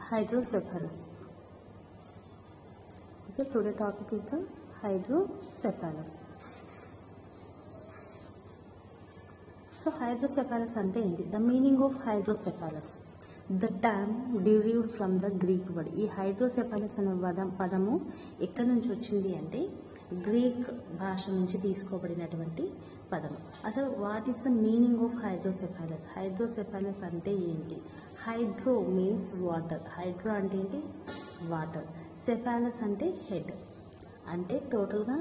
hydrocephalus. Okay, today topic is the hydrocephalus. So hydrocephalus ante enti? The meaning of hydrocephalus. The term derived from the Greek word. ఈ hydrocephalus అనే పదము ఎక్కడి నుంచి వచ్చింది అంటే Greek భాష నుంచి తీసుకోబడినటువంటి పదము. అసలు what is the meaning of hydrocephalus? Hydrocephalus అంటే ఏంటి? Hydro means water. హైడ్రో అంటే ఏంటి? వాటర్. సెఫాలస్ అంటే హెడ్. అంటే టోటల్గా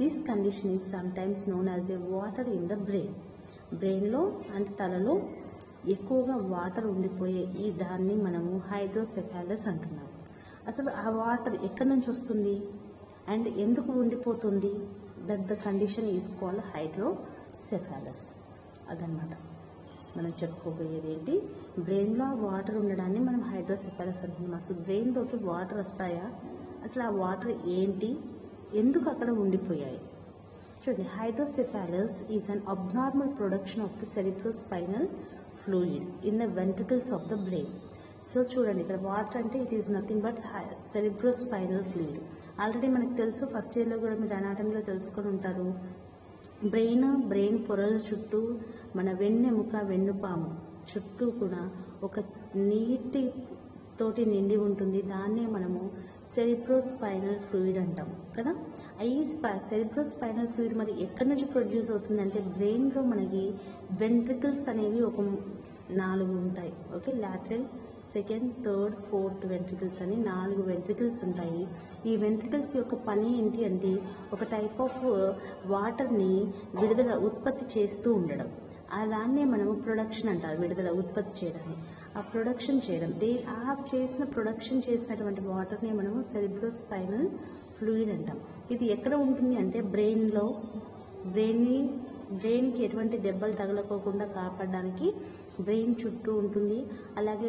this condition is sometimes known as a water in the brain. బ్రెయిన్లో అంటే తలలో ఎక్కువగా వాటర్ ఉండిపోయే ఈ దాన్ని మనము హైడ్రోసెఫాలస్ అంటున్నాం. అసలు ఆ వాటర్ ఎక్కడి నుంచి వస్తుంది అండ్ ఎందుకు ఉండిపోతుంది? That the condition is called hydrocephalus. అదనమాట మనం చెప్పుకోబోయేది ఏంటి? బ్రెయిన్లో వాటర్ ఉండడాన్ని మనం హైడ్రోసెఫాలస్ అంటున్నాం. అసలు బ్రెయిన్లోకి వాటర్ వస్తాయా? అసలు ఆ వాటర్ ఏంటి? ఎందుకు అక్కడ ఉండిపోయాయి? చూడండి, hydrocephalus is an abnormal production of the cerebrospinal fluid in the ventricles of the brain. So చూడండి, ఇక్కడ వాటర్ అంటే it is nothing but cerebrospinal fluid. Already మనకు తెలుసు, ఫస్ట్ ఇయర్లో కూడా మీరు అనాటమీలో తెలుసుకొని ఉంటారు. బ్రెయిన్ పొరల చుట్టూ మన వెన్నెముక వెన్నుపాము చుట్టూ కూడా ఒక నీటి తోటి నిండి ఉంటుంది. దాన్నే మనము సెరిబ్రోస్పైనల్ ఫ్లూయిడ్ అంటాం కదా. ఈ సెరిబ్రోస్పైనల్ ఫ్లూయిడ్ మరి ఎక్కడి నుంచి ప్రొడ్యూస్ అవుతుందంటే బ్రెయిన్లో మనకి వెంట్రికల్స్ అనేవి ఒక 4 ఉంటాయి. Okay, lateral, second, third, fourth ventricles అని 4 వెంట్రికల్స్ ఉంటాయి. ఈ వెంట్రికల్స్ యొక్క పని ఏంటి అంటే ఒక టైప్ ఆఫ్ వాటర్ని ఉత్పత్తి చేస్తూ ఉండడం. దాన్నే మనము ప్రొడక్షన్ అంటారు. ఉత్పత్తి చేయడాన్ని, ఆ ప్రొడక్షన్ చేయడం. ప్రొడక్షన్ చేసినటువంటి వాటర్ని మనము సెరిబ్రోస్పైనల్ ఫ్లూయిడ్ అంటాం. ఇది ఎక్కడ ఉంటుంది అంటే బ్రెయిన్లో. బ్రెయిన్కి ఎటువంటి దెబ్బలు తగలకోకుండా కాపాడడానికి బ్రెయిన్ చుట్టూ ఉంటుంది. అలాగే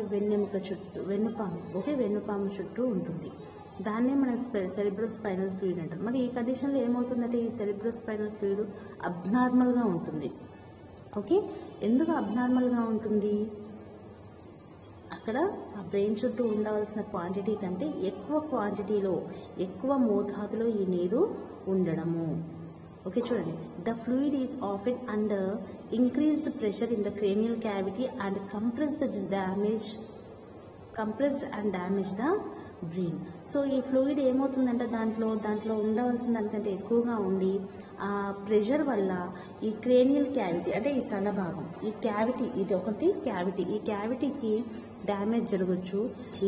వెన్నుపాము చుట్టూ ఉంటుంది. దాన్నే మనం సెరిబ్రోస్పైనల్ ఫ్లూయిడ్ అంటాం. మరి ఈ కండిషన్లో ఏమవుతుందంటే ఈ సెరిబ్రోస్పైనల్ ఫ్లూయిడ్ అబ్నార్మల్గా ఉంటుంది. ఓకే, ఎందుకు అబ్నార్మల్గా ఉంటుంది? అక్కడ ఆ బ్రెయిన్ చుట్టూ ఉండవలసిన క్వాంటిటీ కంటే ఎక్కువ క్వాంటిటీలో, ఎక్కువ మోతాదులో ఈ నీరు ఉండడము. ఓకే, చూడండి, the fluid is often under increased pressure in the cranial cavity and compressed and damage the brain. So ఈ ఫ్లూయిడ్ ఏమవుతుందంటే దాంట్లో ఉండవలసిన దానికంటే ఎక్కువగా ఉండి ఆ ప్రెషర్ వల్ల ఈ క్రేనియల్ క్యావిటీ అంటే ఈ తల భాగం, ఈ క్యావిటీ, ఇది ఒకటి క్యావిటీ, ఈ క్యావిటీకి డ్యామేజ్ జరగచ్చు,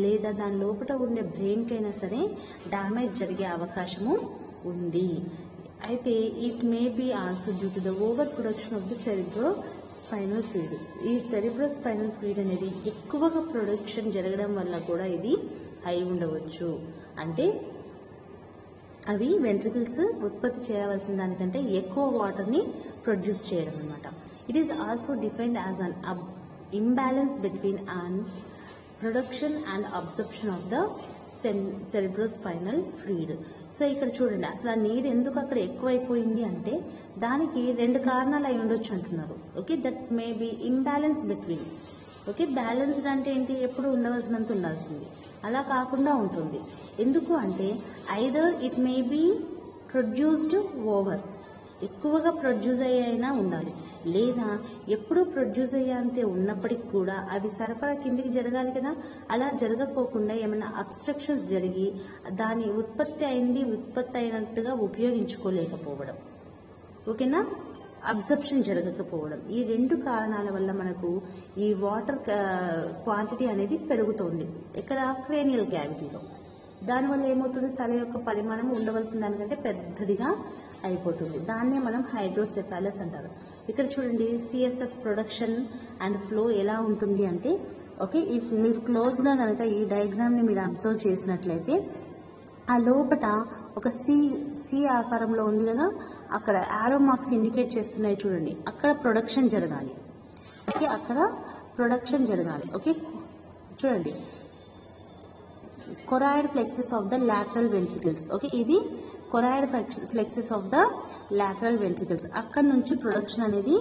లేదా దాని లోపల ఉండే బ్రెయిన్కైనా సరే డ్యామేజ్ జరిగే అవకాశము ఉంది. అయితే it may be also due to the over production of the cerebrospinal fluid. ఈ సెరిబ్రోస్పైనల్ ఫ్లూయిడ్ అనేది ఎక్కువగా ప్రొడక్షన్ జరగడం వల్ల కూడా ఇది అయి ఉండవచ్చు. అంటే అవి వెంట్రికల్స్ ఉత్పత్తి చేయవలసిన దానికంటే ఎక్కువ వాటర్ని ప్రొడ్యూస్ చేయడం అనమాట. It is also defined as an imbalance between an production and absorption of the cerebrospinal fluid. So ఇక్కడ చూడండి, అసలు ఆ నీరు ఎందుకు అక్కడ ఎక్కువైపోయింది అంటే దానికి 2 కారణాలు అయి ఉండొచ్చు అంటున్నారు. Okay, that may be imbalance between. Okay, balanced అంటే ఏంటి? ఎప్పుడు ఉండవలసినంత ఉండాల్సింది, అలా కాకుండా ఉంటుంది. ఎందుకు అంటే either it may be produced over, ఎక్కువగా ప్రొడ్యూస్ అయ్యైనా ఉండాలి, లేదా ఎప్పుడు ప్రొడ్యూస్ అయ్యేంతే ఉన్నప్పటికీ కూడా అవి సరఫరా కిందికి జరగాలి కదా. అలా జరగకోకుండా ఏమైనా అబ్స్ట్రక్షన్స్ జరిగి దాని ఉత్పత్తి అయినట్టుగా ఉపయోగించుకోలేకపోవడం. ఓకేనా, అబ్జర్ప్షన్ జరగకపోవడం. ఈ 2 కారణాల వల్ల మనకు ఈ వాటర్ క్వాంటిటీ అనేది పెరుగుతుంది. ఇక్కడ క్రేనియల్ క్యావిటీలో. దానివల్ల ఏమవుతుంది? తల యొక్క పరిమాణం ఉండవలసిన దానికంటే పెద్దదిగా అయిపోతుంది. దాన్నే మనం హైడ్రోసెఫాలస్ అంటారు. ఇక్కడ చూడండి, సిఎస్ఎఫ్ ప్రొడక్షన్ అండ్ ఫ్లో ఎలా ఉంటుంది అంటే, ఓకే, మీరు క్లోజ్గా కనుక ఈ డయాగ్రామ్ని మీరు అబ్జర్వ్ చేసినట్లయితే ఆ లోపల ఒక సి ఆకారంలో ఉంది కదా, అక్కడ యారో మార్క్స్ ఇండికేట్ చేస్తున్నాయి చూడండి, అక్కడ ప్రొడక్షన్ జరగాలి. ఓకే, అక్కడ ప్రొడక్షన్ జరగాలి. ఓకే, చూడండి, choroid plexus of the lateral ventricles. Okay, ఇది choroid plexus of the lateral ventricles. అక్కడ నుంచి ప్రొడక్షన్ అనేది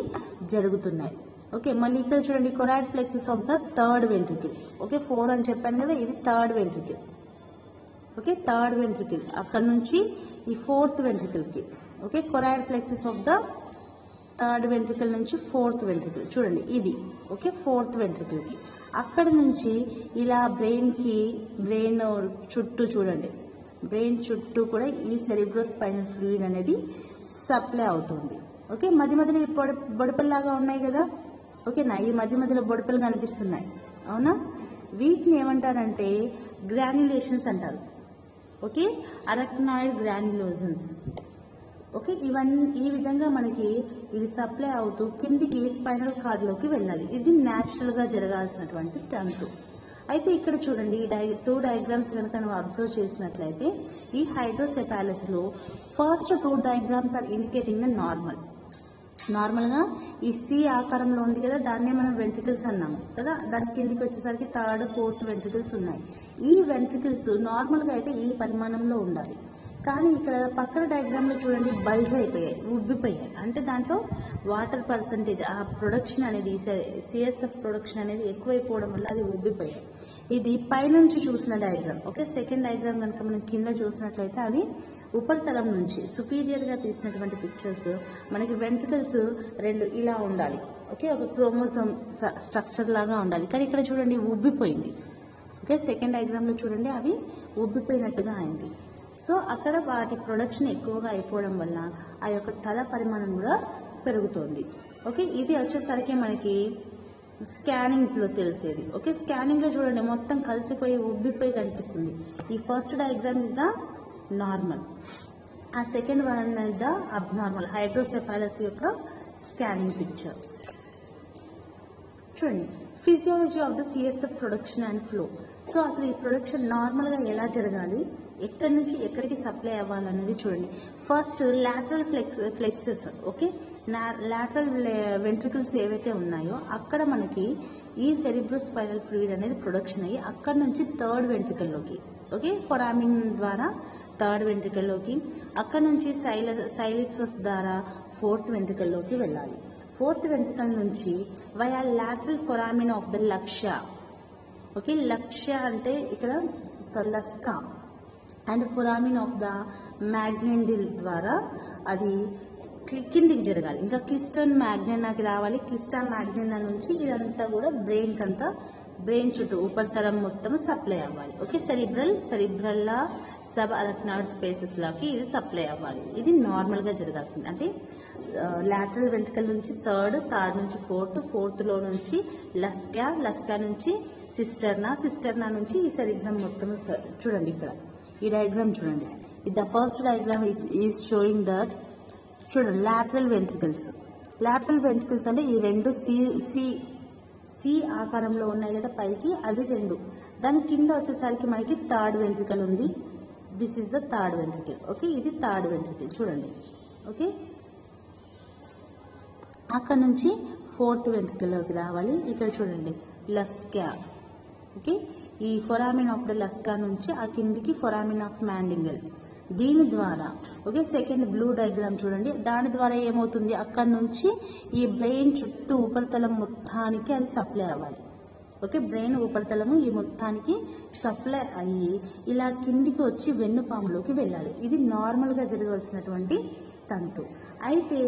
జరుగుతున్నాయి. ఓకే, మళ్ళీ ఇక్కడ చూడండి choroid plexus of the third ventricle. Okay, 4 అని చెప్పాను కదా, ఇది third ventricle. Okay, third ventricle అక్కడ నుంచి ఈ ఫోర్త్ వెంట్రికిల్కి. Okay, choroid plexus of the third ventricle నుంచి ఫోర్త్ వెంట్రికల్ చూడండి ఇది. ఓకే, ఫోర్త్ వెంట్రికల్కి అక్కడ నుంచి ఇలా బ్రెయిన్ చుట్టూ చూడండి, బ్రెయిన్ చుట్టూ కూడా ఈ సెరిబ్రోస్పైనల్ ఫ్లూయిడ్ అనేది సప్లై అవుతుంది. ఓకే, మధ్య మధ్యలో బొడపల్లాగా ఉన్నాయి కదా. ఓకేనా, ఈ మధ్య మధ్యలో బొడపలు కనిపిస్తున్నాయి, అవునా? వీటిని ఏమంటారంటే గ్రాన్యులేషన్స్ అంటారు. ఓకే, అరక్నాయిడ్ గ్రాన్యులోజన్స్. ఓకే, ఇవన్నీ ఈ విధంగా మనకి ఇది సప్లై అవుతూ కిందికి స్పైనల్ కార్డ్లోకి వెళ్ళాలి. ఇది న్యాచురల్గా జరగాల్సినటువంటి తంతు. అయితే ఇక్కడ చూడండి ఈ 2 డయాగ్రామ్స్ కనుక నువ్వు అబ్జర్వ్ చేసినట్లయితే ఈ హైడ్రోసెఫాలస్లో first 2 diagrams are indicating the నార్మల్గా ఈ సి ఆకారంలో ఉంది కదా, దాన్నే మనం వెంట్రికల్స్ అన్నాము కదా. దాని కిందికి వచ్చేసరికి థర్డ్ ఫోర్త్ వెంట్రికల్స్ ఉన్నాయి. ఈ వెంట్రికల్స్ నార్మల్గా అయితే ఈ పరిమాణంలో ఉండాలి. కానీ ఇక్కడ పక్కన డయాగ్రామ్లో చూడండి బల్జ్ అయిపోయాయి, ఉబ్బిపోయాయి. అంటే దాంట్లో వాటర్ పర్సంటేజ్ ఆ ప్రొడక్షన్ అనేది సిఎస్ఎఫ్ ప్రొడక్షన్ అనేది ఎక్కువైపోవడం వల్ల అది ఉబ్బిపోయాయి. ఇది పైనుంచి చూసిన డయాగ్రామ్. ఓకే, సెకండ్ డయాగ్రామ్ కనుక మనం కింద చూసినట్లయితే అది ఉపరితలం నుంచి సుపీరియర్గా తీసినటువంటి పిక్చర్స్. మనకి వెంట్రికల్స్ 2 ఇలా ఉండాలి. ఓకే, ఒక క్రోమోజోమ్ స్ట్రక్చర్ లాగా ఉండాలి. కానీ ఇక్కడ చూడండి ఉబ్బిపోయింది. ఓకే, సెకండ్ డయాగ్రామ్లో చూడండి అవి ఉబ్బిపోయినట్టుగా అయింది. సో అక్కడ వాటి ప్రొడక్షన్ ఎక్కువగా అయిపోవడం వల్ల ఆ యొక్క తల పరిమాణం కూడా పెరుగుతోంది. ఓకే, ఇది వచ్చేసరికి మనకి స్కానింగ్లో తెలిసేది. ఓకే, స్కానింగ్లో చూడండి మొత్తం కలిసిపోయి ఉబ్బిపోయి కనిపిస్తుంది. ఈ first diagram is the normal, ఆ second one is the abnormal hydrocephalus యొక్క స్కానింగ్ పిక్చర్. చూడండి physiology of the CSF production and flow. So అసలు ఈ ప్రొడక్షన్ నార్మల్గా ఎలా జరగాలి, ఎక్కడి నుంచి ఎక్కడికి సప్లై అవ్వాలనేది చూడండి. First lateral plexus. Okay, lateral ventricles ఏవైతే ఉన్నాయో అక్కడ మనకి ఈ సెరిబ్రోస్పైనల్ ఫ్లూయిడ్ అనేది ప్రొడక్షన్ అయ్యి అక్కడ నుంచి థర్డ్ వెంట్రికల్లోకి, ఓకే, ఫొరామిన్ ద్వారా థర్డ్ వెంట్రికల్లోకి, అక్కడ నుంచి సైలిస్వస్ ద్వారా ఫోర్త్ వెంట్రికల్లోకి వెళ్ళాలి. ఫోర్త్ వెంట్రికల్ నుంచి via lateral foramen of the లక్ష్య. ఓకే, లక్ష్య అంటే ఇక్కడ లస్కా అండ్ ఫొరామిన్ ఆఫ్ ద మ్యాగ్నెండిల్ ద్వారా అది కిందికి జరగాలి. ఇంకా క్లిస్టన్ మ్యాగ్నెన్నాకి రావాలి. క్లిస్టన్ మ్యాగ్నెన్నా నుంచి ఇదంతా కూడా బ్రెయిన్ చుట్టూ ఉపరితలం మొత్తం సప్లై అవ్వాలి. ఓకే, సెరిబ్రల్లా సబ్ అరక్నాయిడ్ స్పేసెస్ లాకి ఇది సప్లై అవ్వాలి. ఇది నార్మల్గా జరగాల్సింది. అంటే లాటరల్ వెంట్రికల్ నుంచి థర్డ్ నుంచి ఫోర్త్లో నుంచి లస్కా నుంచి సిస్టర్నా నుంచి ఈ సెరిబ్రమ్ మొత్తం. చూడండి ఇక్కడ ఈ డయాగ్రామ్ చూడండి. The first diagram is showing that చూడండి లాటరల్ వెంట్రికల్స్ అంటే ఈ 2 సి ఆకారంలో ఉన్నాయి కదా పైకి, అది 2. దాని కింద వచ్చేసరికి మనకి థర్డ్ వెంట్రికల్ ఉంది. This is the third ventricle. Okay, ఇది థర్డ్ వెంట్రికల్ చూడండి. ఓకే, అక్కడ నుంచి ఫోర్త్ వెంట్రికల్లోకి రావాలి. ఇక్కడ చూడండి లస్కా. ఓకే, ఈ ఫొరామిన్ ఆఫ్ ద లస్కా నుంచి ఆ కిందికి ఫొరామిన్ ఆఫ్ మ్యాండింగల్, దీని ద్వారా. ఓకే, సెకండ్ బ్లూ డయాగ్రామ్ చూడండి. దాని ద్వారా ఏమవుతుంది, అక్కడ నుంచి ఈ బ్రెయిన్ చుట్టూ ఉపరితలం మొత్తానికి అది సప్లై అవ్వాలి. ఓకే, బ్రెయిన్ ఉపరితలము ఈ మొత్తానికి సప్లై అయ్యి ఇలా కిందికి వచ్చి వెన్నుపాములోకి వెళ్ళాలి. ఇది నార్మల్గా జరగవలసినటువంటి తంతు. అయితే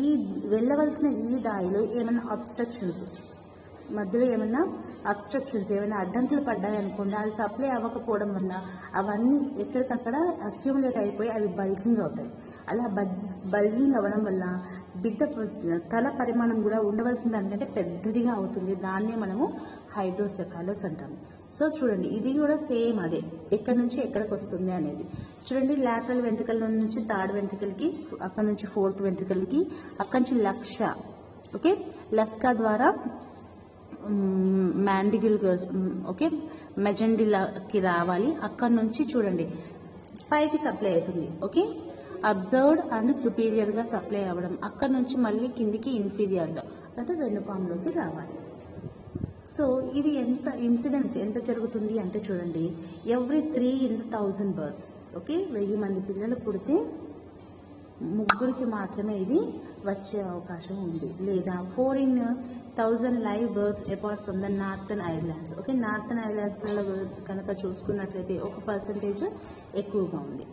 ఈ వెళ్ళవలసిన ఈ దారిలో ఏమైనా మధ్యలో ఏమైనా ఏమైనా అడ్డంకులు పడ్డాయనుకోండి, అది సప్లై అవ్వకపోవడం వల్ల అవన్నీ ఎక్కడికక్కడ అక్యూములేట్ అయిపోయి అవి బల్జింగ్ అవుతాయి. అలా బల్జింగ్ అవ్వడం వల్ల బిడ్డ తల పరిమాణం కూడా ఉండవలసిన దానికంటే పెద్దదిగా అవుతుంది. దాన్నే మనము హైడ్రోసెఫాలస్ అంటాము. సో చూడండి ఇది కూడా సేమ్ అదే, ఎక్కడి నుంచి ఎక్కడికి వస్తుంది అనేది చూడండి. లాటరల్ వెంట్రికల్ నుంచి థర్డ్ వెంట్రికల్కి, అక్కడ నుంచి ఫోర్త్ వెంట్రికల్కి, అక్కడి నుంచి ఓకే, లస్కా ద్వారా మ్యాండిగిల్, ఓకే, మెజెండిల్కి రావాలి. అక్కడ నుంచి చూడండి పైకి సప్లై అవుతుంది. ఓకే, అబ్జర్వ్డ్ అండ్ సుపీరియర్గా సప్లై అవ్వడం, అక్కడ నుంచి మళ్ళీ కిందికి ఇన్ఫీరియర్గా అంటే వెన్నుపాములోకి రావాలి. సో ఇది ఇన్సిడెన్స్ ఎంత జరుగుతుంది అంటే చూడండి, ఎవ్రీ 3 in 1000 బర్త్స్. ఓకే, 1000 మంది పిల్లలు పుడితే 3 మాత్రమే ఇది వచ్చే అవకాశం ఉంది, లేదా 4 in 1000 live birds apart from the northern islands. Okay, northern ఐలాండ్స్లో కనుక చూసుకున్నట్లయితే 1% ఎక్కువగా ఉంది.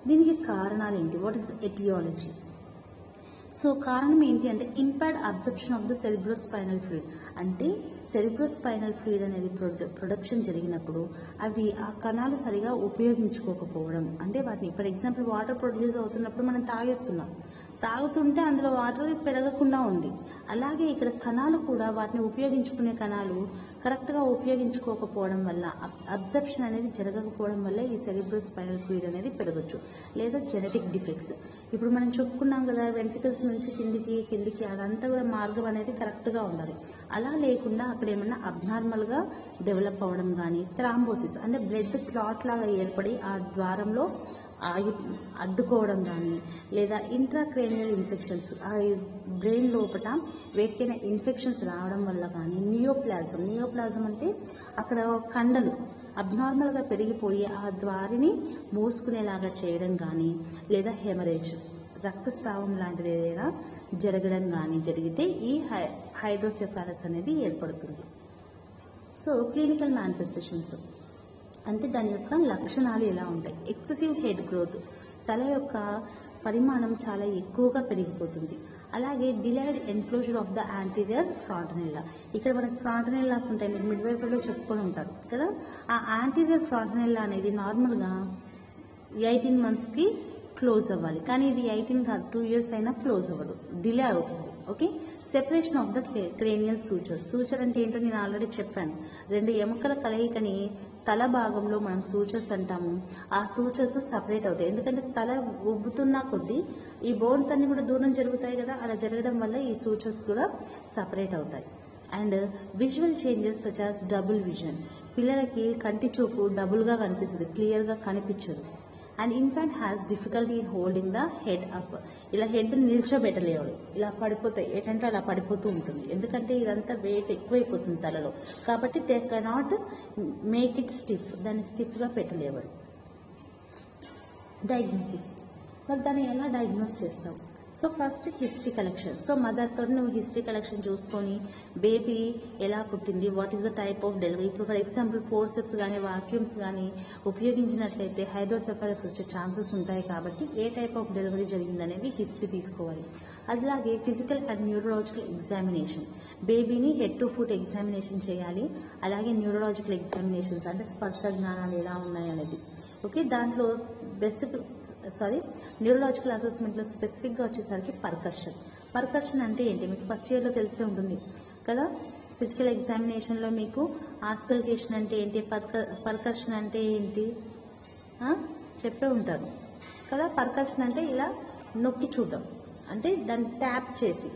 దీనికి కారణాలు ఏంటి? What is the etiology? So కారణం ఏంటి అంటే impaired absorption of the cerebrospinal fluid. అంటే సెరిబ్రోస్పైనల్ ఫ్లూయిడ్ అనేది ప్రొడక్షన్ జరిగినప్పుడు అవి ఆ కణాలు సరిగా ఉపయోగించుకోకపోవడం. అంటే వాటిని ఫర్ ఎగ్జాంపుల్ వాటర్ ప్రొడ్యూస్ అవుతున్నప్పుడు మనం తాగుతుంటే అందులో వాటర్ పెరగకుండా ఉంది. అలాగే ఇక్కడ కణాలు కూడా వాటిని ఉపయోగించుకునే కణాలు కరెక్ట్గా ఉపయోగించుకోకపోవడం వల్ల, అబ్జర్ప్షన్ అనేది జరగకపోవడం వల్ల ఈ సెరిబ్రోస్పైనల్ ఫ్లూయిడ్ అనేది పెరగచ్చు. లేదా జెనెటిక్ డిఫెక్ట్స్. ఇప్పుడు మనం చెప్పుకున్నాం కదా, వెంట్రికల్స్ నుంచి కిందికి అదంతా కూడా మార్గం అనేది కరెక్ట్గా ఉండాలి. అలా లేకుండా అక్కడ ఏమన్నా అబ్నార్మల్గా డెవలప్ అవ్వడం కానీ, థ్రాంబోసిస్ అంటే బ్లడ్ క్లాట్ లాగా ఏర్పడి ఆ ద్వారంలో అడ్డుకోవడం కానీ, లేదా ఇంట్రాక్రేనియల్ ఇన్ఫెక్షన్స్ ఆ బ్రెయిన్ లోపల వేటికైనా ఇన్ఫెక్షన్స్ రావడం వల్ల కానీ, నియోప్లాజం అంటే అక్కడ కండలు అబ్నార్మల్గా పెరిగిపోయి ఆ ద్వారిని మూసుకునేలాగా చేయడం కానీ, లేదా హెమరేజ్ రక్తస్రావం లాంటిది ఏదైనా జరగడం కానీ జరిగితే ఈ హైడ్రోసెఫాలస్ అనేది ఏర్పడుతుంది. సో క్లినికల్ మేనిఫెస్టేషన్స్ అంటే దాని యొక్క లక్షణాలు ఎలా ఉంటాయి? ఎక్సెసివ్ హెడ్ గ్రోత్, తల యొక్క పరిమాణం చాలా ఎక్కువగా పెరిగిపోతుంది. అలాగే delayed enclosure of the anterior fontanelle. ఇక్కడ మనకి ఫ్రాంటనెల్లాస్ ఉంటాయి, మీరు మిడ్వైఫర్లో చెప్పుకొని ఉంటారు కదా. ఆ యాంటీరియర్ ఫ్రాంటనెల్లా అనేది నార్మల్గా 18 monthsకి క్లోజ్ అవ్వాలి, కానీ ఇది 18 కాదు, 2 years అయినా క్లోజ్ అవ్వదు, డిలే అవుతుంది. Okay, separation of the cranial suture అంటే ఏంటో నేను ఆల్రెడీ చెప్పాను. 2 ఎముకల కలయికని తల భాగంలో మనం సూచర్స్ అంటాము. ఆ సూచర్స్ సపరేట్ అవుతాయి, ఎందుకంటే తల ఉబ్బుతున్న కొద్దీ ఈ బోన్స్ అన్ని కూడా దూరం జరుగుతాయి కదా, అలా జరగడం వల్ల ఈ సూచర్స్ కూడా సపరేట్ అవుతాయి. And visual changes such as double vision. పిల్లలకి కంటి చూపు డబుల్గా కనిపిస్తుంది, క్లియర్గా కనిపించదు. And infant has difficulty in holding the head up. ఇలా హెడ్ నిల్చోబెట్టలేడు, ఇలా పడిపోతాయి, ఏంటంటే అలా పడిపోతూ ఉంటుంది, ఎందుకంటే ఇదంతా వెయిట్ ఎక్కువైపోతుంది తలలో, కాబట్టి they cannot make it stiff, దాన్ని స్టిఫ్గా పెట్టలేవాడు. డయాగ్నోసిస్, మరి దాన్ని ఎలా డయాగ్నోస్ చేస్తావు? So first history collection. So మదర్తో నువ్వు హిస్టరీ కలెక్షన్ చూసుకొని బేబీ ఎలా పుట్టింది, what is the type of delivery. ఇప్పుడు ఫర్ ఎగ్జాంపుల్ ఫోర్సెప్స్ కానీ వాక్యూమ్స్ కానీ ఉపయోగించినట్లయితే హైడ్రోసెఫాలస్ వచ్చే ఛాన్సెస్ ఉంటాయి, కాబట్టి ఏ టైప్ ఆఫ్ డెలివరీ జరిగిందనేది హిస్టరీ తీసుకోవాలి. అలాగే ఫిజికల్ అండ్ న్యూరలాజికల్ ఎగ్జామినేషన్, బేబీని హెడ్ టు ఫుట్ ఎగ్జామినేషన్ చేయాలి. అలాగే న్యూరలాజికల్ ఎగ్జామినేషన్స్ అంటే స్పర్శ జ్ఞానాలు ఎలా ఉన్నాయనేది. ఓకే, దాంట్లో న్యూరలాజికల్ అసెస్మెంట్లో స్పెసిఫిక్గా వచ్చేసరికి పర్కర్షన్ అంటే ఏంటి మీకు ఫస్ట్ ఇయర్లో తెలిసే ఉంటుంది కదా. ఫిజికల్ ఎగ్జామినేషన్లో మీకు ఆస్కల్టేషన్ అంటే ఏంటి, పర్కర్షన్ అంటే ఏంటి చెప్పే ఉంటారు కదా. పర్కర్షన్ అంటే ఇలా నొక్కి చూడడం, అంటే దాన్ని ట్యాప్ చేసి,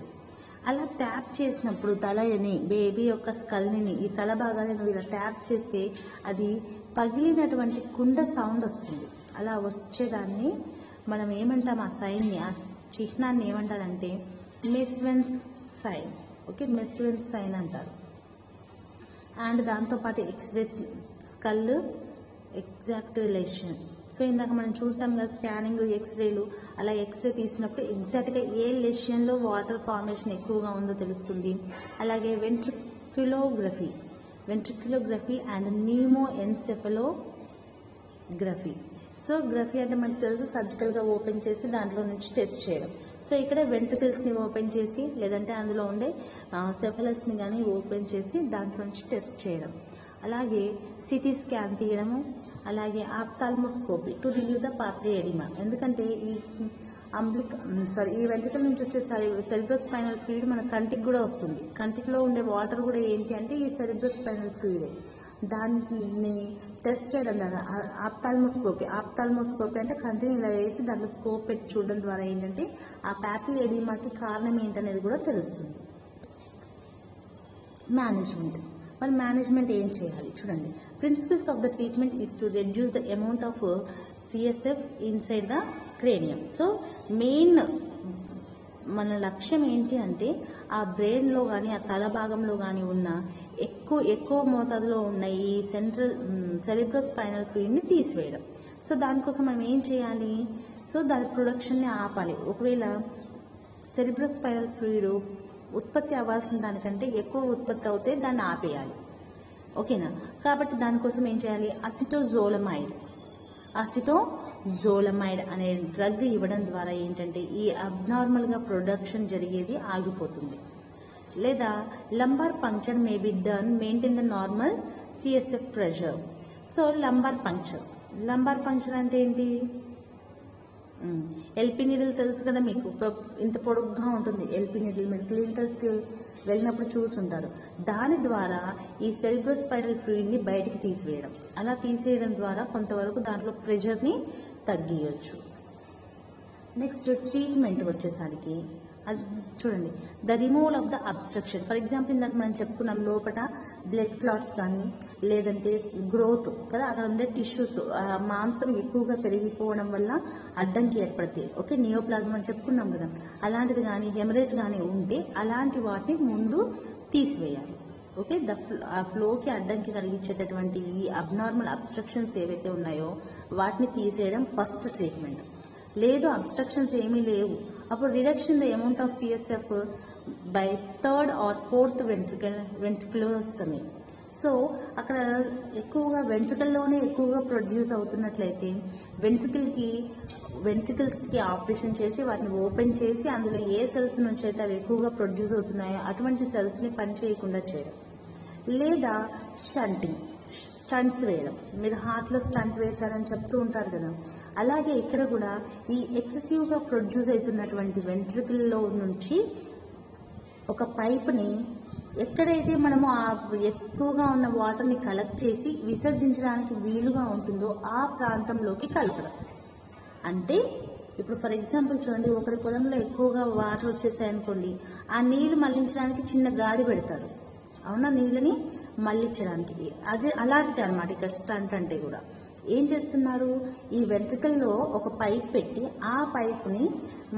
అలా ట్యాప్ చేసినప్పుడు తలని బేబీ యొక్క స్కల్ని ఈ తల భాగాన్ని నువ్వు ఇలా ట్యాప్ చేస్తే అది పగిలినటువంటి కుండ సౌండ్ వస్తుంది. అలా వచ్చేదాన్ని మనం ఏమంటాం, ఆ సైన్ని, ఆ చిహ్నాన్ని ఏమంటారంటే మెస్వెన్స్ సైన్. ఓకే, మెస్వెన్స్ సైన్ అంటారు. అండ్ దాంతోపాటు ఎక్స్రే స్కల్ ఎగ్జాక్టులేషన్. సో ఇందాక మనం చూసాం కదా స్కానింగ్, ఎక్స్రేలు. అలా ఎక్స్రే తీసినప్పుడు ఎగ్జాక్ట్గా ఏ లెషన్లో వాటర్ ఫార్మేషన్ ఎక్కువగా ఉందో తెలుస్తుంది. అలాగే వెంట్రిక్యులోగ్రఫీ అండ్ న్యూమోఎన్సెఫలోగ్రఫీ. సో గ్రఫీ అంటే మనకు తెలుసు, సర్జికల్గా ఓపెన్ చేసి దాంట్లో నుంచి టెస్ట్ చేయడం. సో ఇక్కడ వెంట్రికల్స్ని ఓపెన్ చేసి, లేదంటే అందులో ఉండే సెఫలస్ని కానీ ఓపెన్ చేసి దాంట్లో నుంచి టెస్ట్ చేయడం. అలాగే సిటీ స్కాన్ తీయడము. అలాగే ophthalmoscopy to relieve the party edema. ఎందుకంటే ఈ వెంట్రికల్ నుంచి వచ్చే సెరిబ్రోస్పైనల్ ఫ్లూయిడ్ మన కంటికి కూడా వస్తుంది. కంటిలో ఉండే వాటర్ కూడా ఏంటి అంటే ఈ సెరిబ్రోస్పైనల్ ఫ్లూయిడే. దాన్ని టెస్ట్ చేయడం ద్వారా ఆప్థాల్మోస్కోపీ అంటే కంటిని ఇలా వేసి దాంట్లో స్కోప్ పెట్టి చూడడం ద్వారా ఏంటంటే ఆ ప్యాపిల్ ఎడిమాకి కారణం ఏంటనేది కూడా తెలుస్తుంది. మేనేజ్మెంట్ ఏం చేయాలి చూడండి. Principles of the treatment is to reduce the amount of CSF inside the cranium. So main మన లక్ష్యం ఏంటి అంటే ఆ బ్రెయిన్లో కానీ ఆ తల భాగంలో కానీ ఉన్న ఎక్కువ మోతాదులో ఉన్న ఈ సెరిబ్రోస్పైనల్ ఫ్లూయిడ్ని తీసివేయడం. సో దానికోసం మనం ఏం చేయాలి, సో దాని ప్రొడక్షన్ని ఆపాలి. ఒకవేళ సెరిబ్రోస్పైనల్ ఫ్లూయిడ్ ఉత్పత్తి అవ్వాల్సిన దానికంటే ఎక్కువ ఉత్పత్తి అవుతే దాన్ని ఆపేయాలి. ఓకేనా? కాబట్టి దానికోసం ఏం చేయాలి? అసిటోజోలమైడ్ అనే డ్రగ్ ఇవ్వడం ద్వారా ఏంటంటే ఈ అబ్నార్మల్గా ప్రొడక్షన్ జరిగేది ఆగిపోతుంది. లేదా lumbar puncture may be done maintain the normal CSF pressure. So lumbar puncture అంటే ఏంటి? ఎల్పి నీడిల్ తెలుసు కదా మీకు, ఇంత పొడుగ్గా ఉంటుంది ఎల్పి నీడిల్. మీరు క్లినికల్స్కి వెళ్ళినప్పుడు చూసుంటారు. దాని ద్వారా ఈ సెరిబ్రోస్పైనల్ ఫ్లూయిడ్ని బయటికి తీసివేయడం. అలా తీసేయడం ద్వారా కొంతవరకు దాంట్లో ప్రెషర్ని తగ్గియచ్చు. నెక్స్ట్ ట్రీట్మెంట్ వచ్చేసరికి అది చూడండి, the removal of the obstruction. For example ఇందాక మనం చెప్పుకున్నాం, లోపల బ్లడ్ క్లాట్స్ కానీ లేదంటే గ్రోత్ కదా, అక్కడ ఉండే టిష్యూస్ మాంసం ఎక్కువగా పెరిగిపోవడం వల్ల అడ్డంకి ఏర్పడతాయి. ఓకే, నియోప్లాజం అని చెప్పుకున్నాం కదా, అలాంటిది కానీ హెమరేజ్ కానీ ఉంటే అలాంటి వాటిని ముందు తీసివేయాలి. ఓకే, ఆ ఫ్లోకి అడ్డంకి కలిగించేటటువంటి ఈ అబ్నార్మల్ అబ్స్ట్రక్షన్స్ ఏవైతే ఉన్నాయో వాటిని తీసేయడం ఫస్ట్ ట్రీట్మెంట్. లేదు అబ్స్ట్రక్షన్స్ ఏమీ లేవు, అప్పుడు reduction the amount of CSF by third or fourth ventriculostomy. So అక్కడ ఎక్కువగా వెంట్రికల్లోనే ఎక్కువగా ప్రొడ్యూస్ అవుతున్నట్లయితే వెంట్రికల్స్కి ఆపరేషన్ చేసి వాటిని ఓపెన్ చేసి అందులో ఏ సెల్స్ నుంచి అయితే అవి ఎక్కువగా ప్రొడ్యూస్ అవుతున్నాయో అటువంటి సెల్స్ని పనిచేయకుండా చేయడం. లేదా స్టంట్స్ వేయడం. మీరు హార్ట్లో స్టంట్ వేశారని చెప్తూ ఉంటారు కదా, అలాగే ఇక్కడ కూడా ఈ ఎక్సెసివ్గా ప్రొడ్యూస్ అవుతున్నటువంటి వెంట్రికల్లో నుంచి ఒక పైప్ని ఎక్కడైతే మనము ఆ ఎక్కువగా ఉన్న వాటర్ని కలెక్ట్ చేసి విసర్జించడానికి వీలుగా ఉంటుందో ఆ ప్రాంతంలోకి కలపడం. అంటే ఇప్పుడు ఫర్ ఎగ్జాంపుల్ చూడండి, ఒకరి పొలంలో ఎక్కువగా వాటర్ వచ్చేసాయనుకోండి, ఆ నీళ్లు మళ్లించడానికి చిన్న గాడి పెడతారు. అవునా, నీళ్ళని మళ్లించడానికి. అదే అలాంటిది అనమాట ఇక్కడ స్టంట్ అంటే కూడా. ఏం చేస్తున్నారు, ఈ వెంట్రికల్లో ఒక పైప్ పెట్టి ఆ పైప్ని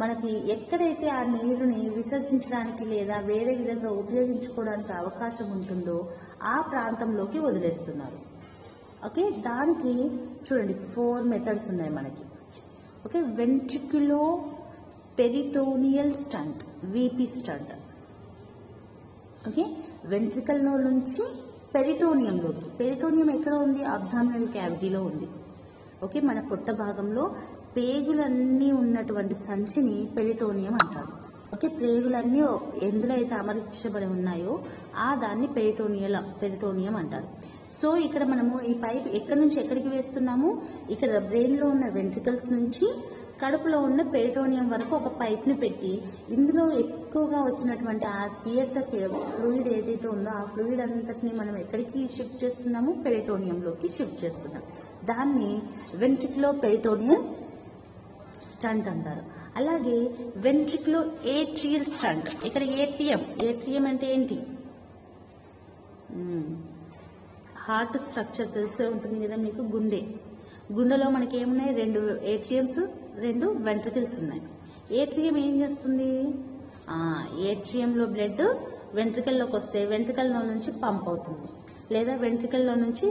మనకి ఎక్కడైతే ఆ నీరుని విసర్జించడానికి లేదా వేరే విధంగా ఉపయోగించుకోవడానికి అవకాశం ఉంటుందో ఆ ప్రాంతంలోకి వదిలేస్తున్నారు. ఓకే, దానికి చూడండి 4 మెథడ్స్ ఉన్నాయి మనకి. Okay, ventriculo peritoneal shunt, VP shunt. Okay, వెంట్రికల్లో నుంచి పెరిటోనియంలోకి. పెరిటోనియం ఎక్కడ ఉంది? అబ్డామినల్ క్యావిటీలో ఉంది. ఓకే, మన పొట్ట భాగంలో పేగులన్నీ ఉన్నటువంటి సంచిని పెరిటోనియం అంటారు. ఓకే, పేగులన్నీ ఎందులో అయితే అమర్చబడి ఉన్నాయో ఆ దాన్ని పెరిటోనియం అంటారు. సో ఇక్కడ మనము ఈ పైప్ ఎక్కడి నుంచి ఎక్కడికి వేస్తున్నాము? ఇక్కడ బ్రెయిన్లో ఉన్న వెంట్రికల్స్ నుంచి కడుపులో ఉన్న పెరిటోనియం వరకు ఒక పైప్ని పెట్టి ఇందులో ఎక్కువగా వచ్చినటువంటి ఆ సిఎస్ఎఫ్ ఫ్లూయిడ్ ఏదైతే ఉందో ఆ ఫ్లూయిడ్ అంతటిని మనం ఎక్కడికి షిఫ్ట్ చేస్తున్నాము? పెరిటోనియంలోకి షిఫ్ట్ చేస్తున్నాం. దాన్ని వెంట్రిక్యులో పెరిటోనియల్ స్టంట్ అంటారు. అలాగే వెంట్రిక్యులో ఏట్రియల్ స్టంట్. ఇక్కడ ఏట్రియం అంటే ఏంటి? హార్ట్ స్ట్రక్చర్ తెలిసే ఉంటుంది కదా మీకు. గుండెలో మనకి ఏమున్నాయి? 2 ఏట్రియమ్స్, 2 వెంట్రికల్స్ ఉన్నాయి. ఏట్రియం ఏం చేస్తుంది? ఏట్రియంలో బ్లడ్ వెంట్రికల్లోకి వస్తే వెంట్రికల్లో నుంచి పంప్ అవుతుంది, లేదా వెంట్రికల్లో నుంచి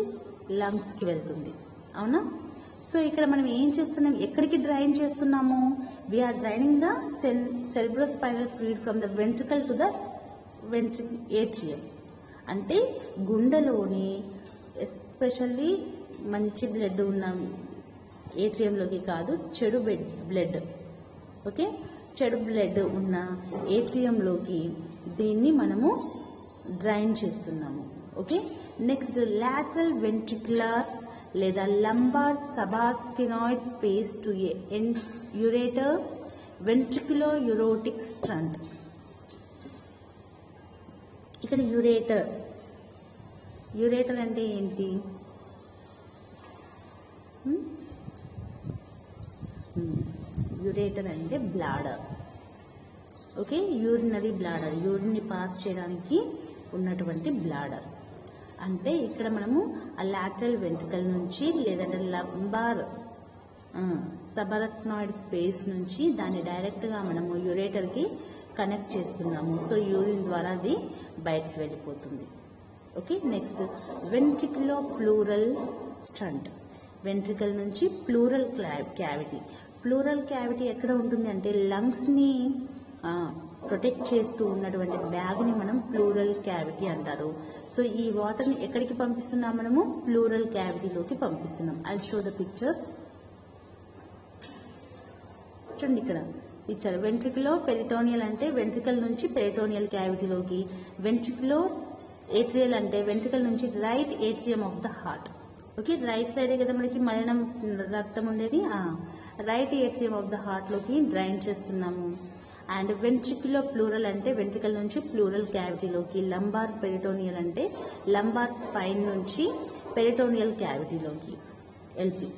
లంగ్స్కి వెళ్తుంది. అవునా? సో ఇక్కడ మనం ఏం చేస్తున్నాం? ఎక్కడికి డ్రైన్ చేస్తున్నాము? We're draining the cerebrospinal fluid from the ventricle to the atrium. అంటే గుండెలోని ఎస్పెషల్లీ మంచి బ్లడ్ ఉన్న ఏట్రియంలోకి కాదు, చెడు బ్లడ్. ఓకే, చెడు బ్లడ్ ఉన్న ఏట్రియంలోకి దీన్ని మనము డ్రైన్ చేస్తున్నాము. ఓకే, నెక్స్ట్ లాటరల్ వెంట్రిక్యులర్ లేదా lumbar subarachnoid space to ureter ventriculo ureteric shunt. ఇక్కడ యురేటర్ అంటే ఏంటి? యురేటర్ అంటే బ్లాడర్. ఓకే, యూరినరీ బ్లాడర్, యూరిన్ని పాస్ చేయడానికి ఉన్నటువంటి బ్లాడర్. అంటే ఇక్కడ మనము ఆ లాటరల్ వెంట్రికల్ నుంచి లేదంటే లంబార్ సబార్కినాయిడ్ స్పేస్ నుంచి దాన్ని డైరెక్ట్గా మనము యురేటర్కి కనెక్ట్ చేస్తున్నాము. సో యూరిన్ ద్వారా అది బయటకు వెళ్ళిపోతుంది. Okay, next ventriculo pleural shunt. Ventricle నుంచి ప్లూరల్ క్యావిటీ. ప్లూరల్ క్యావిటీ ఎక్కడ ఉంటుంది అంటే లంగ్స్ని ప్రొటెక్ట్ చేస్తూ ఉన్నటువంటి బ్యాగ్ని మనం ప్లూరల్ క్యావిటీ అంటారు. సో ఈ వాటర్ని ఎక్కడికి పంపిస్తున్నాం మనము? ప్లూరల్ క్యావిటీలోకి పంపిస్తున్నాం. I show the pictures. చూడండి ఇక్కడ ఇచ్చారు. వెంట్రికులో పెరిటోనియల్ అంటే వెంట్రికల్ నుంచి పెరిటోనియల్ క్యావిటీలోకి, వెంట్రికులో ఏట్రియల్ అంటే వెంట్రికల్ నుంచి right atrium of the heart. Okay, right సైడే కదా మనకి మరణం రక్తం ఉండేది. రైట్ ఏట్రియం ఆఫ్ ద హార్ట్లోకి డ్రైన్ చేస్తున్నాము. అండ్ వెంట్రికులో ప్లూరల్ అంటే వెంట్రికల్ నుంచి ప్లూరల్ క్యావిటీలోకి, లంబార్ పెరిటోనియల్ అంటే లంబార్ స్పైన్ నుంచి పెరిటోనియల్ క్యావిటీలోకి ఎల్పి.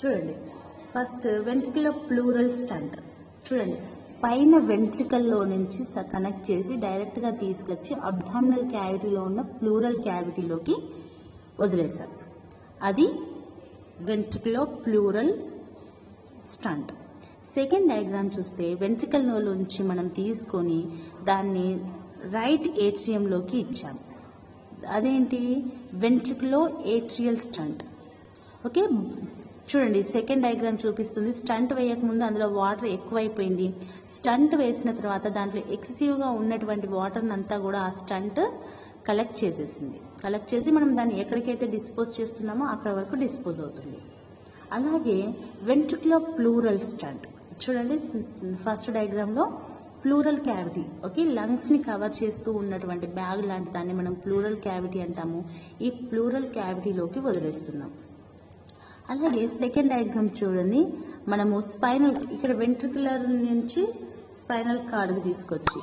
చూడండి ఫస్ట్ వెంట్రికులో ప్లూరల్ స్టంట్. చూడండి పైన వెంట్రికల్లో నుంచి కనెక్ట్ చేసి డైరెక్ట్గా తీసుకొచ్చి అబ్డామినల్ క్యావిటీలో ఉన్న ప్లూరల్ క్యావిటీలోకి వదిలేశారు. అది వెంట్రికులో ప్లూరల్ స్టంట్. సెకండ్ డయాగ్రామ్ చూస్తే వెంట్రికల్ నుంచి మనం తీసుకొని దాన్ని రైట్ ఏట్రియంలోకి ఇచ్చాం. అదేంటి? వెంట్రికులో ఏట్రియల్ స్టంట్. ఓకే, చూడండి సెకండ్ డయాగ్రామ్ చూపిస్తుంది. స్టంట్ వేయకముందు అందులో వాటర్ ఎక్కువైపోయింది. స్టంట్ వేసిన తర్వాత దాంట్లో ఎక్సెసివ్గా ఉన్నటువంటి వాటర్ని అంతా కూడా ఆ స్టంట్ కలెక్ట్ చేసేసింది. కలెక్ట్ చేసి మనం దాన్ని ఎక్కడికైతే డిస్పోజ్ చేస్తున్నామో అక్కడ వరకు డిస్పోజ్ అవుతుంది. అలాగే వెంట్రికులో ప్లూరల్ స్టంట్. చూడండి ఫస్ట్ డయాగ్రామ్లో ప్లూరల్ క్యావిటీ, ఓకే, లంగ్స్ని కవర్ చేస్తూ ఉన్నటువంటి బ్యాగ్ లాంటి దాన్ని మనం ప్లూరల్ క్యావిటీ అంటాము. ఈ ప్లూరల్ క్యావిటీలోకి వదిలేస్తున్నాం. అలాగే సెకండ్ డయాగ్రామ్ చూడండి, మనము స్పైనల్ ఇక్కడ వెంట్రికులర్ నుంచి స్పైనల్ కార్డ్కి తీసుకొచ్చి,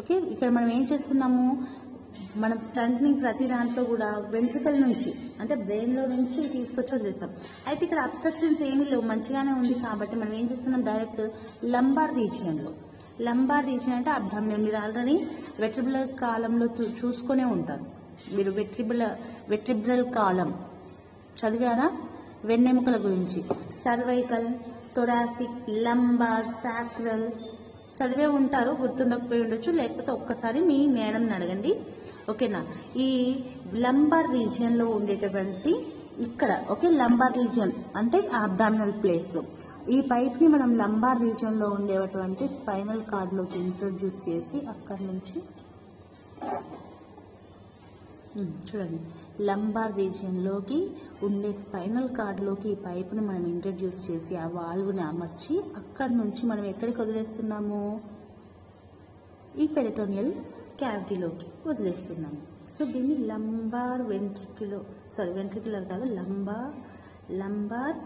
ఓకే, ఇక్కడ మనం ఏం చేస్తున్నాము? మనం స్టంట్ని ప్రతి దాంట్లో కూడా వెంట్రికల్ నుంచి అంటే బ్రెయిన్లో నుంచి తీసుకొచ్చి వదిలేస్తాం. అయితే ఇక్కడ అబ్స్ట్రక్షన్స్ ఏమీ లేవు, మంచిగానే ఉంది కాబట్టి మనం ఏం చేస్తున్నాం? డైరెక్ట్ లంబార్ రీజియన్లో. లంబార్ రీజియన్ అంటే అబ్డామినల్. మీరు ఆల్రెడీ వెట్రిబులర్ కాలంలో చూసుకునే ఉంటారు. మీరు వెట్రిబ్రల్ కాలం చదివారా? వెన్నెముకల గురించి సర్వైకల్, థొరాసిక్, లంబార్, సాక్రల్ చదివే ఉంటారు, గుర్తుండకపోయి ఉండొచ్చు. లేకపోతే ఒక్కసారి మీ మేడంని అడగండి, ఓకేనా? ఈ లంబార్ రీజియన్లో ఉండేటువంటి ఇక్కడ, ఓకే, లంబార్ రీజియన్ అంటే అబ్డామినల్ ప్లేస్. ఈ పైప్ని మనం లంబార్ రీజియన్లో ఉండేటువంటి స్పైనల్ కార్డ్లోకి ఇంట్రొడ్యూస్ చేసి అక్కడి నుంచి చూడండి లంబార్ రీజియన్లోకి ఉండే స్పైనల్ కార్డ్లోకి ఈ పైప్ని మనం ఇంట్రడ్యూస్ చేసి ఆ వాల్వ్ని అమర్చి అక్కడి నుంచి మనం ఎక్కడికి వదిలేస్తున్నాము? ఈ పెరిటోనియల్ క్యావిటీలోకి వదిలేస్తున్నాము. సో దీన్ని లంబార్ వెంట్రికులర్ కాదు, లంబార్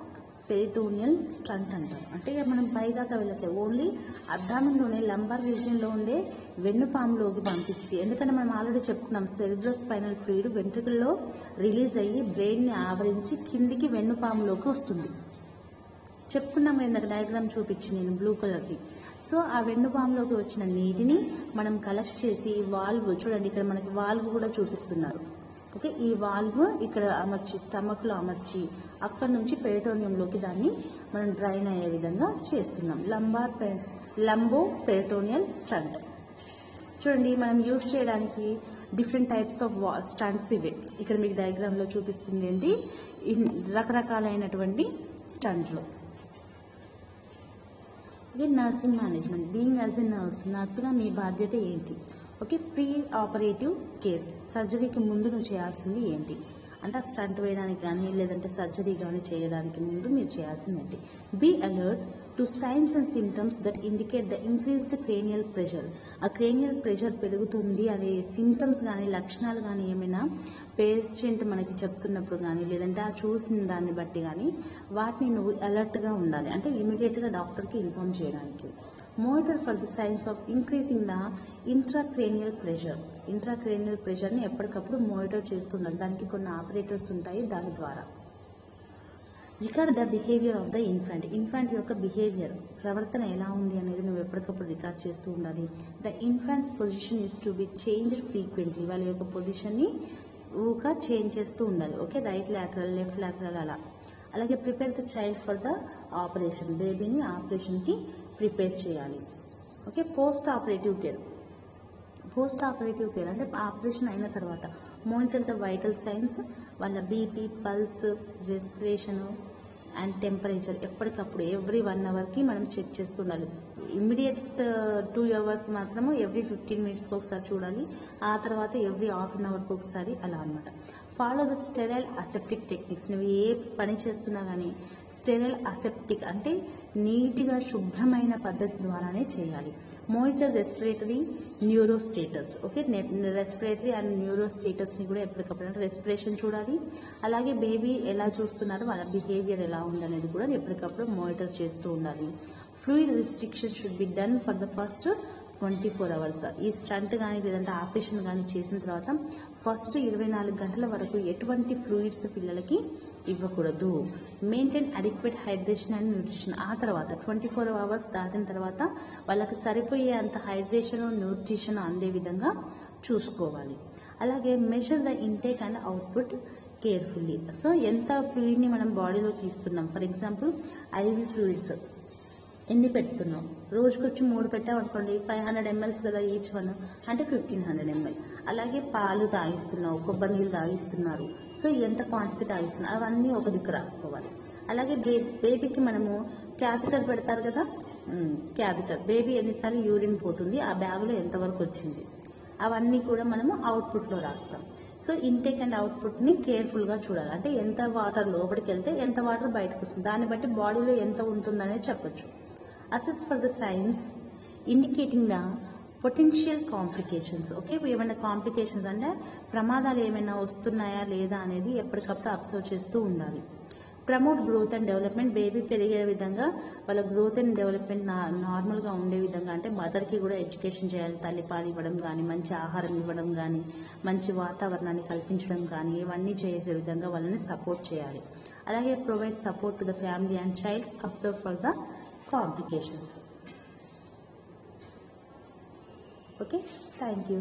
పెరిటోనియల్ స్టంట్ అంటారు. అంటే మనం పైదాకా వెళ్ళట్లేదు, ఓన్లీ అబ్డామిన్లోనే లంబార్ రీజియన్లో ఉండే వెన్నుపాములోకి పంపించి, ఎందుకంటే మనం ఆల్రెడీ చెప్పుకున్నాం సెరిబ్రో స్పైనల్ ఫ్లూయిడ్ వెంట్రికల్లో రిలీజ్ అయ్యి బ్రెయిన్ని ఆవరించి కిందికి వెన్నుపాములోకి వస్తుంది. చెప్పుకున్నాం ఇందాక డయాగ్రామ్ చూపించి నేను బ్లూ కలర్ది. సో ఆ వెన్నుపాములోకి వచ్చిన నీటిని మనం కలెక్ట్ చేసి వాల్వ్, చూడండి ఇక్కడ మనకి వాల్వ్ కూడా చూపిస్తున్నారు, ఓకే, ఈ వాల్వ్ ఇక్కడ అమర్చి స్టమక్లో అమర్చి అక్కడి నుంచి పెరిటోనియంలోకి దాన్ని మనం డ్రైన్ అయ్యే విధంగా చేస్తున్నాం. లంబో పెరిటోనియల్ స్టంట్. చూడండి మనం యూజ్ చేయడానికి డిఫరెంట్ టైప్స్ ఆఫ్ స్టంట్స్ ఇవే. ఇక్కడ మీకు డయాగ్రామ్లో చూపిస్తుంది ఏంటి, రకరకాలైనటువంటి స్టంట్లు. ఇది nursing management. Being as a నర్సుగా మీ బాధ్యత ఏంటి? ఓకే, ప్రీ ఆపరేటివ్ కేర్, సర్జరీకి ముందు నువ్వు చేయాల్సింది ఏంటి అంటే స్టంట్ వేయడానికి కానీ లేదంటే సర్జరీ కానీ చేయడానికి ముందు మీరు చేయాల్సింది ఏంటి? Be alert to signs and symptoms that indicate the increased cranial pressure. ఆ క్రేనియల్ ప్రెషర్ పెరుగుతుంది అనే సిమ్టమ్స్ కానీ లక్షణాలు కానీ ఏమైనా పేషెంట్ మనకి చెప్తున్నప్పుడు కానీ లేదంటే ఆ చూసిన దాన్ని బట్టి కానీ వాటిని నువ్వు అలర్ట్గా ఉండాలి, అంటే ఇమీడియట్గా డాక్టర్కి ఇన్ఫార్మ్ చేయడానికి. Monitor for the signs of increasing the intracranial pressure. Intracranial ప్రెషర్ని ఎప్పటికప్పుడు మానిటర్ చేస్తుండాలి. దానికి కొన్ని ఆపరేటర్స్ ఉంటాయి, దాని ద్వారా. Record the behaviour of the infant యొక్క బిహేవియర్, ప్రవర్తన ఎలా ఉంది అనేది నువ్వు ఎప్పటికప్పుడు రికార్డ్ చేస్తూ ఉండాలి. The infant's position is to be changed frequently. వాళ్ళ యొక్క పొజిషన్ని ఊగా చేంజ్ చేస్తూ ఉండాలి, okay, right lateral, left lateral అలా. అలాగే prepare the child for the operation, బేబీని ఆపరేషన్కి ప్రిపేర్ చేయాలి, ఓకే. పోస్ట్ ఆపరేటివ్ కేర్ అంటే ఆపరేషన్ అయిన తర్వాత మానిటర్ ద వైటల్ సైన్స్, వాళ్ళ బీపీ, పల్స్, రెస్పిరేషను, అండ్ టెంపరేచర్ ఎప్పటికప్పుడు ఎవ్రీ 1 అవర్కి మనం చెక్ చేస్తుండాలి. ఇమ్మీడియట్ 2 అవర్స్ మాత్రము ఎవ్రీ 15 మినిట్స్కి ఒకసారి చూడాలి, ఆ తర్వాత ఎవ్రీ హాఫ్ అన్ అవర్కి ఒకసారి అలా అనమాట. Follow the sterile aseptic techniques. నువ్వు ఏ పని చేస్తున్నా కానీ స్టెరైల్ అసెప్టిక్ అంటే నీట్గా శుభ్రమైన పద్ధతి ద్వారానే చేయాలి. Monitor respiratory neuro status. Okay, respiratory and న్యూరోస్టేటస్ని కూడా ఎప్పటికప్పుడు అంటే రెస్పిరేషన్ చూడాలి, అలాగే బేబీ ఎలా చూస్తున్నారో వాళ్ళ బిహేవియర్ ఎలా ఉందనేది కూడా ఎప్పటికప్పుడు మానిటర్ చేస్తూ ఉండాలి. Fluid restriction should be done for the first 24 hours. ఈ స్టంట్ కానీ లేదంటే ఆపరేషన్ కానీ చేసిన తర్వాత ఫస్ట్ 24 గంటల వరకు ఎటువంటి ఫ్లూయిడ్స్ పిల్లలకి ఇవ్వకూడదు. Maintain adequate hydration and nutrition. ఆ తర్వాత 24 అవర్స్ దాటిన తర్వాత వాళ్ళకి సరిపోయే అంత హైడ్రేషన్ న్యూట్రిషన్ అందే విధంగా చూసుకోవాలి. అలాగే measure the intake and output carefully. So ఎంత ఫ్లూయిడ్ని మనం బాడీలో తీస్తున్నాం, ఫర్ ఎగ్జాంపుల్ IV ఫ్లూయిడ్స్ ఎన్ని పెడుతున్నాం, రోజుకొచ్చి 3 పెట్టామనుకోండి 500 ml కదా ఈచ్ వన్, అంటే 1500 ml. అలాగే పాలు తాగిస్తున్నావు, కొబ్బరి నీళ్ళు తాగిస్తున్నారు, సో ఎంత క్వాంటిటీ తాగిస్తున్నారు అవన్నీ ఒక దిక్కు రాసుకోవాలి. అలాగే బేబీకి మనము క్యాథెటర్ పెడతారు కదా, క్యాథెటర్ బేబీ ఎన్నిసార్లు యూరిన్ పోతుంది, ఆ బ్యాగులో ఎంతవరకు వచ్చింది, అవన్నీ కూడా మనము అవుట్పుట్లో రాస్తాం. సో ఇంటేక్ అండ్ అవుట్పుట్ని కేర్ఫుల్గా చూడాలి. అంటే ఎంత వాటర్ లోపలికి వెళ్తే ఎంత వాటర్ బయటకు వస్తుంది, దాన్ని బట్టి బాడీలో ఎంత ఉంటుందనేది చెప్పొచ్చు. Assess for the science indicating the potential complications. Okay, ఏమైనా కాంప్లికేషన్స్ అంటే ప్రమాదాలు ఏమైనా వస్తున్నాయా లేదా అనేది ఎప్పటికప్పుడు అబ్జర్వ్ చేస్తూ ఉండాలి. Promote growth and development. Baby పెరిగే విధంగా వాళ్ళ గ్రోత్ అండ్ డెవలప్మెంట్ నార్మల్గా ఉండే విధంగా అంటే మదర్కి కూడా ఎడ్యుకేషన్ చేయాలి, తల్లిపాలు ఇవ్వడం కానీ, మంచి ఆహారం ఇవ్వడం కానీ, మంచి వాతావరణాన్ని కల్పించడం కానీ, ఇవన్నీ చేసే విధంగా వాళ్ళని సపోర్ట్ చేయాలి. అలాగే provide support to the family and child. Observe for the complications. Okay, thank you.